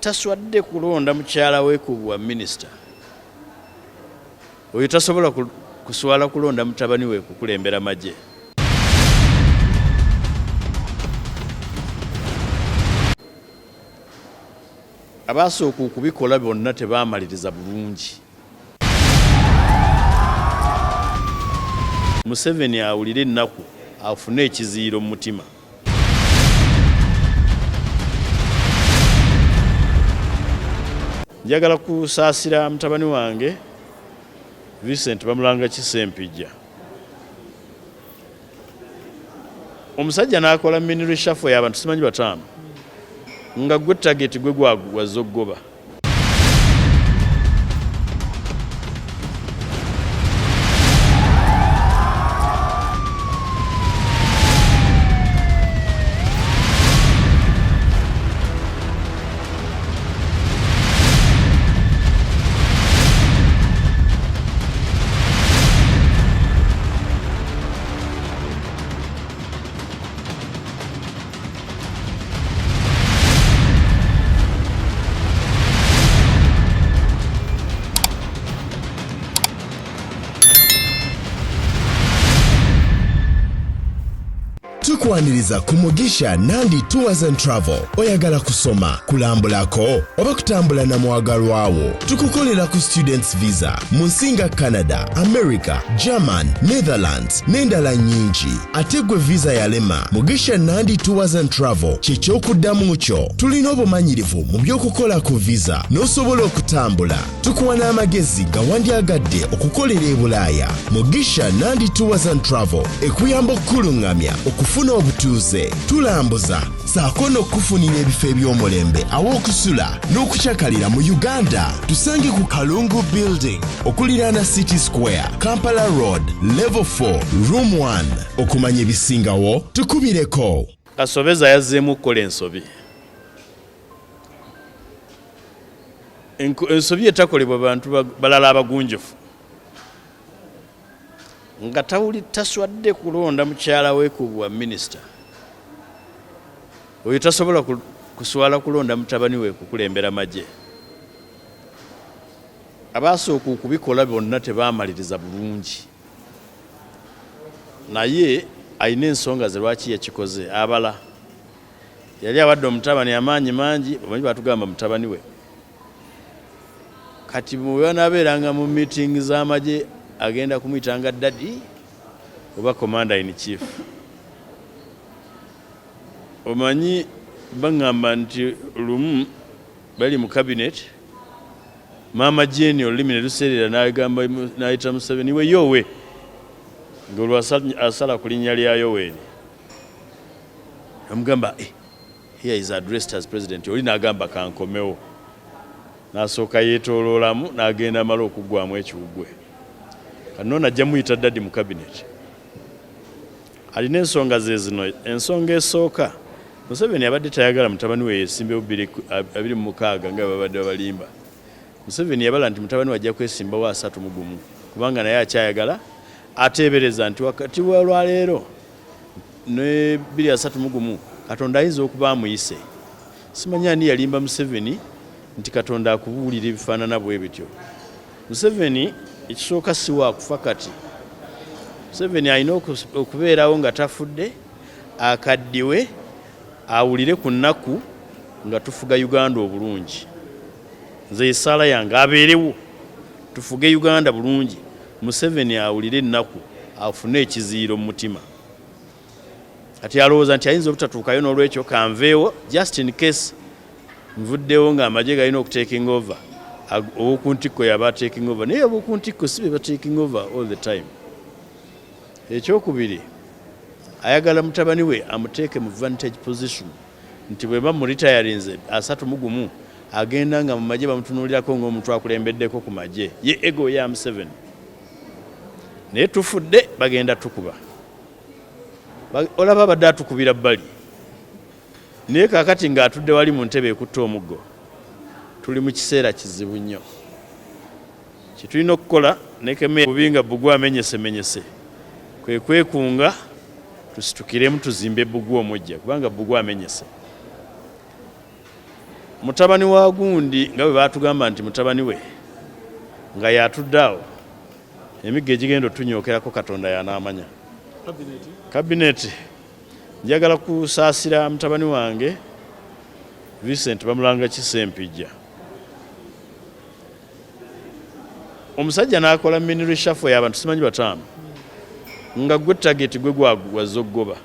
taswadde kulonda mukyala we ku bwa minisita oyo tasobola kuswala kulonda mutabani we kukulembera magye. Abasooka okubikola bonna tebaamaliriza bulungi. Museven awulire ennaku afune ekiziiro mu mutima. Njagala kusaasira mutabani wange Vincent bamulanga Kisempijja. Omusajja n'akola mineral shuffle y'abantu simanyi bataano nga gwe target gwe gwazza okugoba. Tukwaniriza kumugisha Nandi Tours and Travel. Oyagala kusoma, kulambulako, oba kutambula na mwagalwawo. Tukukolera ku students visa. Munsinga Canada, America, German, Netherlands, n'endala nyingi. Ategwe visa yalema. Mugisha Nandi Tours and Travel. Ky'ekyokuddamu kyo. Tulina obumanyirivu mu by'okukola ku visa. N'osobola okutambula. Tukuwa n'amagezi gawandyagadde okukolera e Bulaaya. Mugisha Nandi Tours and Travel. Ekuyamba okkulungamya okufuna obutuuze. Tulambuza saako n'okufunira ebifo eby'omulembe aw'okusula n'okukyakalira mu Uganda. Tusange ku Kalungu Building okuliraana City Square, Kampala Road, Level 4, Room 1. Okumanya ebisingawo tukubireko. Kasobeza yazzeemu okukola ensobi. Ensobi etakolebwa bantu balala abagunjufu. Nga taswadde kulonda mukyala we ku bwa minisita oyo tasobola kuswala kulonda mutabani we kukulembera magye. Abasooka okubikola bonna tebaamaliriza bulungi naye alina ensonga ze lwaki yakikoze. Abala yali awadde omutabani amaanyi mangi bamanyi batugamba mutabani we kati bw'anaabeeranga mu meeting z'amagye agenda kumuyitanga daddy oba commander in chief. Omanyi bangamba nti lumu bali mu cabinet mama Jeni olulimi ne luseerera n'ayita Museven we yowe ng'olwo asala ku linnya lya Yoweri amugamba here is addressed as president. Oli n'agamba kankomewo n'asooka yeetooloolamu n'agenda amala okuggwamu ekiwugwe. Kano najja muyita daddy mu cabinet. Alina ensonga ze zino. Ensonga esooka Museven abadde tayagala mutabani we yeesimbewo 26 nga babadde balimba. Museven yabala nti mutabani wajja kwesimbawo 31 kubanga naye akyayagala ateebereza nti wakati wa lwaleero ne 231 Katonda ayinza okuba amuyise. Simanya ani yalimba Museven nti Katonda akubuulira ebifaanana bwe bityo. Museven ekisooka si wa kufa kati. Museven alina okubeerawo nga tafudde akaddiwe awulire ku nnaku nga tufuga Uganda obulungi. Nze esaala yange abeerewo tufuge Uganda bulungi. Museven awulire ennaku afune ekiziiro mu mutima. Kati alowooza nti ayinza obutatuukayo n'olwekyo kanveewo just in case nvuddewo ng'amagye galina okutaking over. Owokuntikko yaba taking over naye owokuntikko si be taking over all the time. Ekyokubiri ayagala mutabani we amuteeke mu vantage position nti bwe bamuritayarinze 31 agenda nga mu magye bamutunuulirako ng'omuntu akulembeddeko ku magye ye ego ya Museven. Naye tufudde bagenda tukuba. Olaba badde atukubira bbali naye kaakati ng'atudde wali mu ntebe ekutta omuggo. Tuli mu kiseera kizibu nnyo. Kitulina okukola nekeme kubinga Bbugwe amenyesemenyese kwe kwekunga tusitukiremu tuzimbe Bbugwe omujja kubanga Bbugwe amenyese. mutabani wa gundi nga bwe batugamba nti mutabani we nga yatuddawo emigga egigenda otunyokerako Katonda y'anaamanya. Kabineti njagala kusaasira mutabani wange Vincent bamulanga Kisempijja. Omusajja n'akola mineral shuffle y'abantu simanyi bataano nga gwe target gwe gwagwaza oggoba.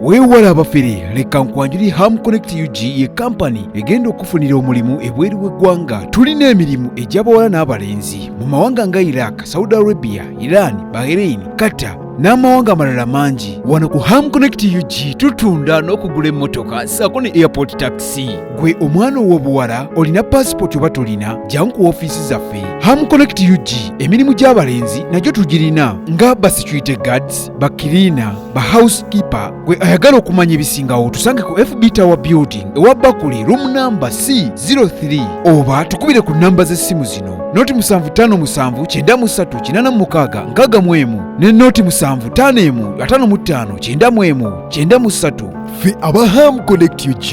Weewala abafere leka nkwanjuli Ham Connect UG ye kampani egenda okufunira omulimu ebweru w'eggwanga. Tulina emirimu egy'abawala n'abalenzi mu mawanga nga Iraq, Saudi Arabia, Iran, Bahrain, Qatar n'amawanga amalala mangi. Wano ku Ham Connect UG tutunda n'okugula emmotoka ssaako ne airport taxi. Gwe omwana ow'obuwala olina passport oba tolina, jangu ku ofiisi zaffe. Ham Connect UG emirimu gy'abalenzi nagyo tugirina nga ba security guards, ba cleaner, ba housekeeper. Gwe ayagala okumanya ebisingawo tusange ku FB Tower Building ewa Bakuli room number C03 oba tukubire ku namba z'essimu zino noti 75939386 ne noti 7551559193. Ffe aba Ham Connect UG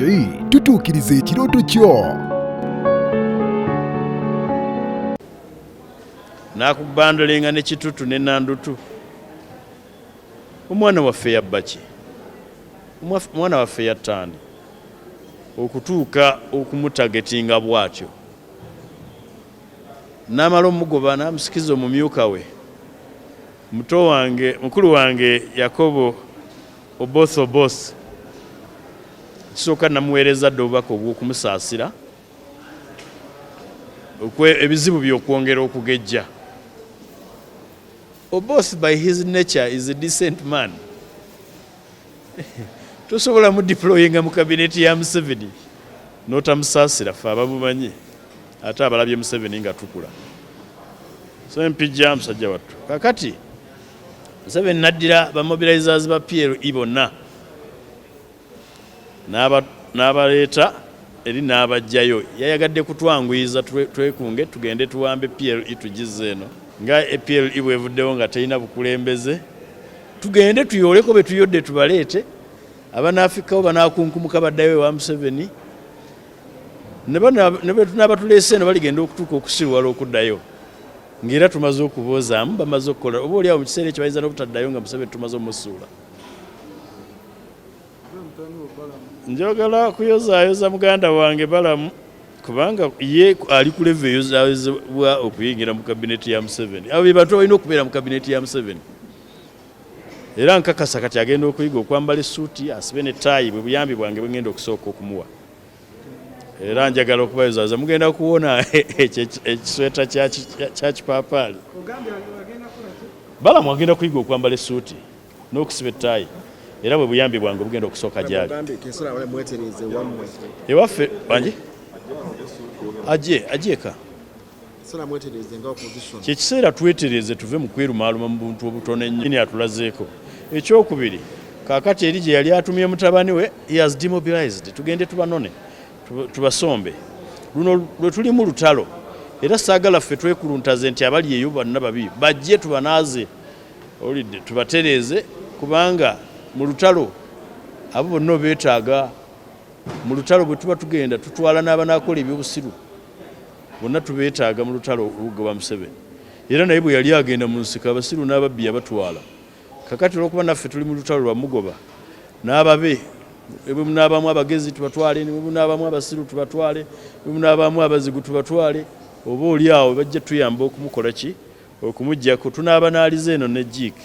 tutuukiriza ekirooto kyo. Nakubandolenga ne Kitutu ne Nandutu. Omwana waffe yabba ki? Omwana waffe yattani okutuuka okumutagetinga bw'atyo. N'amala omugoba n'amusikiza omumyuka we. Muto wange, mukulu wange Yakobo Oboth kisooka namuweereza dde obubaka obw'okumusaasira ebizibu by'okwongera okugejja. Oboth by his nature is a decent man. Tosobola mu deployinga mu kabineti ya Museveni n'otamusaasira ffe abamumanyi ate abalabye Museveni nga tukula. So mpijja musajja wattu. Kakati Museveni naddira bamobilizers ba PLE bonna n'abaleeta eri n'abajjayo. Yayagadde kutwanguyiza twekunge tugende tuwambe PLE tugize eno nga PLE bwevuddewo nga terina bukulembeze. Tugende tuyooleko be tuyodde tubaleete abanaafikawo banaakunkumuka baddayo wa Museveni ne tunabatuleese eno baligenda okutuuka okusirwala okuddayo ng'era tumaze okubozaamu bamaze okukola oba oliawo mu kiseera ekyo bayinza n'obutaddayo nga Museveni tumaze omusuula. Njagala kuyozaayoza muganda wange Balamu kubanga ye ali ku level eyozaayozebwa okuyingira mu kabineti ya Museveni. Abo be bantu balina okubeera mu kabineti ya Museveni. Era nkakasa kati agenda okuyiga okwambala essuuti asibe ne taayi bwe buyambi bwange bwe ngenda okusooka okumuwa. Era njagala okubayozaayoza mugenda kuwona ekisweta kya kipaapaali. Balamu agenda kuyiga okwambala essuuti n'okusiba ettaayi. Era bwe buyambi bwange bugenda okusooka gyali. Ewaffe banje ajeeka kyekiseera twetereze tuve mu kwerumaaluma mu buntu obutono ennyo atulazeeko. Ekyokubiri kaakati eri gye yali atumye mutabani we he has demobilized. Tugende tubanone tubasombe luno lwe tuli mu lutalo era saagala ffe twekuluntaze nti abali eyo bonna babi bajje tubanaaze olidde tubatereeze kubanga mu lutalo abo bonna beetaaga. Mu lutalo bwe tuba tugenda tutwala n'abanaakola ebyobusiru bonna tubeetaaga mu lutalo olugoba Museveni. Era naye bwe yali agenda mu nsiko abasiru n'ababbi yabatwala. Kakati olw'okuba naffe tuli mu lutalo lwa mugoba n'ababe bwe munaabamu abagezi tubatwale, bwe munaabamu abasiru tubatwale, bwe munaabamu abazigu tubatwale. Oba oli awo bajja tuyamba okumukola ki okumuggyako tunaabanaaliza eno ne jjiiki.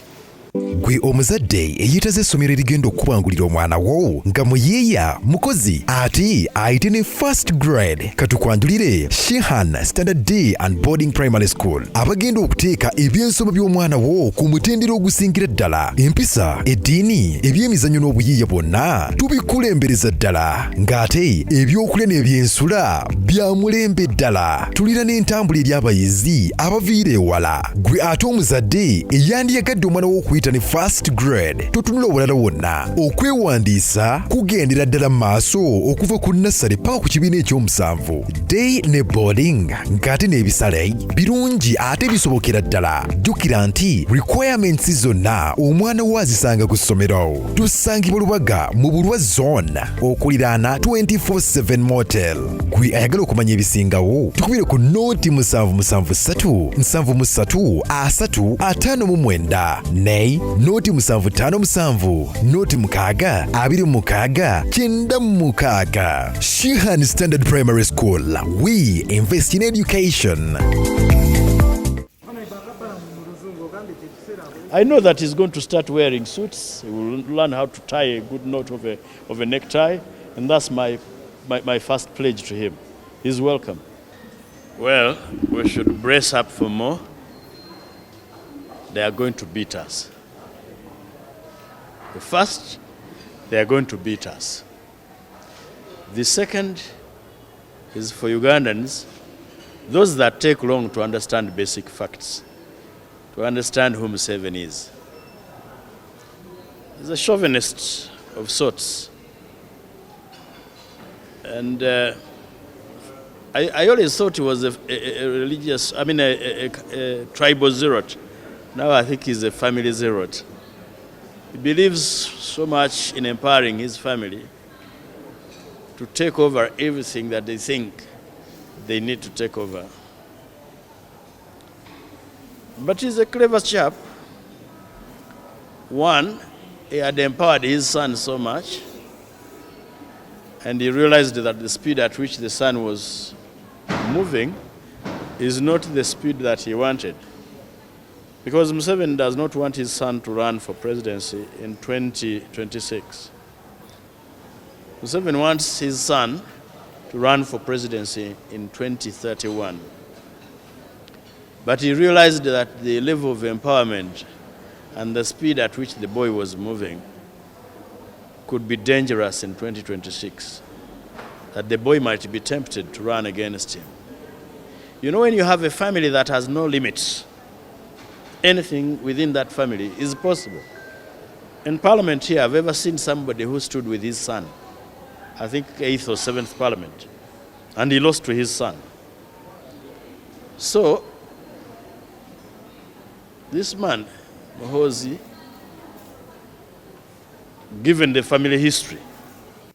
Gwe omuzadde eyeetaze essomero erigenda okubangulira omwana wo nga muyeeya mukozi ate ayite ne first grade katukwanjulire Shehan Standard Day and Boarding Primary School abagenda okuteeka ebyensoma by'omwana wo ku mutendera ogusingira ddala. Empisa, eddiini, ebyemizannyo n'obuyiiya bwonna tubikulembereza ddala ng'ate ebyokulya n'ebyensula bya mulembe ddala. Tulina n'entambula eri abayizi abaviira ewala. Gwe ate omuzadde eyandiyagadde omwana wo tuyita ne first grade totunula obulala wonna okwewandiisa kugendera ddala maaso okuva ku nassale paka ku kibiina ekyomusanvu day ne boarding ng'ate n'ebisale birungi ate bisobokera ddala jjukira nti requirements zonna omwana wo azisanga ku ssomero tusangibwa Lubaga mu Bulwa zone okuliraana 24/7 motel gwe ayagala okumanya ebisingawo tukubire ku noti 773 73 359 ne noti 757 noti 6 26 96 Shihan Standard Primary School. We invest in education. I know that he's going to start wearing suits. He will learn how to tie a good knot of a necktie, and that's my first pledge to him. He's welcome. Well, we should brace up for more. They are going to beat us. The first, they are going to beat us. The second is for Ugandans, those that take long to understand basic facts, to understand who Museven is. He's a chauvinist of sorts. And I always thought he was a religious, a tribal zealot. Now I think he's a family zealot. He believes so much in empowering his family to take over everything that they think they need to take over. But he's a clever chap. One, he had empowered his son so much, and he realized that the speed at which the son was moving is not the speed that he wanted. Because Museven does not want his son to run for presidency in 2026. Museven wants his son to run for presidency in 2031. But he realized that the level of empowerment and the speed at which the boy was moving could be dangerous in 2026, that the boy might be tempted to run against him. You know, when you have a family that has no limits, anything within that family is possible. In Parliament here, I've ever seen somebody who stood with his son, I think 8th or 7th Parliament, and he lost to his son. So, this man, Muhoozi, given the family history,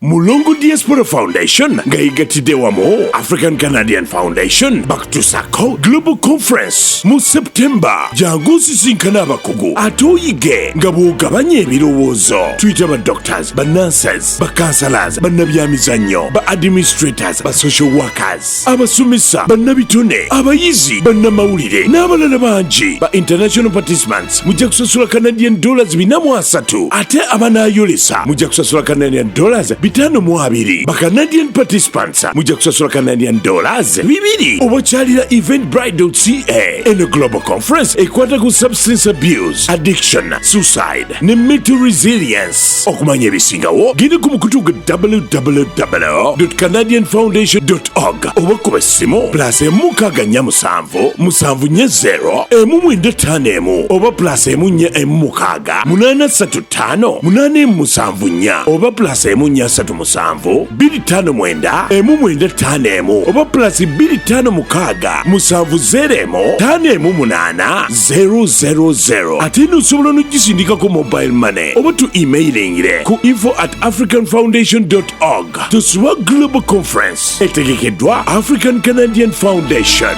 Mulungu Diaspora Foundation nga yigatidde wamu African Canadian Foundation Back to Sako Global Conference mu September. Jangu sisinkana abakugu ate oyige nga bw'ogabanya ebirowoozo. Tuyita ba doctors, ba nurses, ba counselors, bannabyamizannyo, ba administrators, ba social workers, abasomesa, bannabitone, abayizi, bannamawulire n'abalala bangi. Ba international participants mujja kusasula Canadian dollars 430 ate abanaayolesa mujja kusasula Canadian dollars 520. Ba Canadian participants mujja kusasula Canadian dollars 200. Obakyalira eventbrite.ca. Eno global conference ekwata ku substance abuse, addiction, suicide ne mental resilience. Okumanya ebisingawo genda ku mukutu gwa www.canadianfoundation.org oba kuba essimu +167 740 195 oba +146 835 874 oba +147 259 195 oba +256 701 518 000. Ate n'osobola n'ogisindikako mobile money oba tu emailing ku info@africanfoundation.org. Tusuba Global Conference etegekeddwa African Canadian Foundation.